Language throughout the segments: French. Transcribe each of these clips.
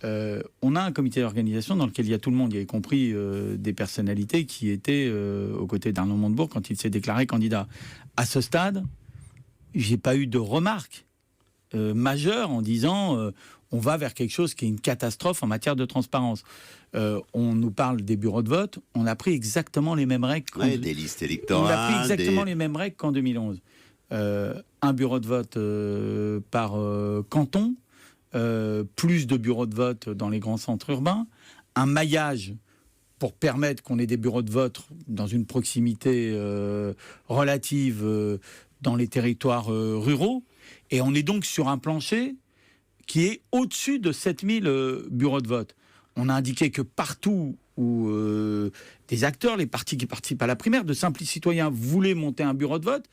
on a un comité d'organisation dans lequel il y a tout le monde, y compris des personnalités qui étaient aux côtés d'Arnaud Montebourg quand il s'est déclaré candidat. À ce stade, j'ai pas eu de remarques majeures en disant on va vers quelque chose qui est une catastrophe en matière de transparence. On nous parle des bureaux de vote, on a pris exactement les mêmes règles. Des listes électorales. On a pris exactement les mêmes règles qu'en 2011. Un bureau de vote par canton, plus de bureaux de vote dans les grands centres urbains, un maillage pour permettre qu'on ait des bureaux de vote dans une proximité relative dans les territoires ruraux. Et on est donc sur un plancher qui est au-dessus de 7000 bureaux de vote. On a indiqué que partout où des acteurs, les partis qui participent à la primaire, de simples citoyens voulaient monter un bureau de vote,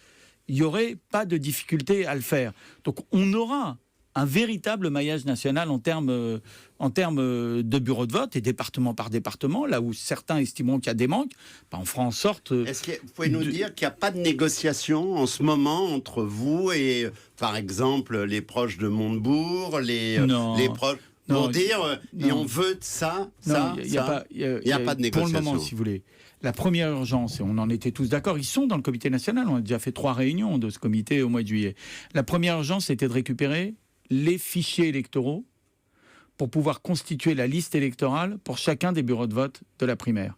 il n'y aurait pas de difficulté à le faire. Donc on aura un véritable maillage national en termes de bureaux de vote et département par département, là où certains estimeront qu'il y a des manques, on fera en sorte... Est-ce que vous pouvez nous dire qu'il n'y a pas de négociation en ce moment entre vous et, par exemple, les proches de Montebourg, les proches... Pour dire, et on veut ça, il n'y a pas de négociation. Pour le moment, si vous voulez. La première urgence, et on en était tous d'accord, ils sont dans le comité national, on a déjà fait 3 réunions de ce comité au mois de juillet. La première urgence, c'était de récupérer les fichiers électoraux pour pouvoir constituer la liste électorale pour chacun des bureaux de vote de la primaire.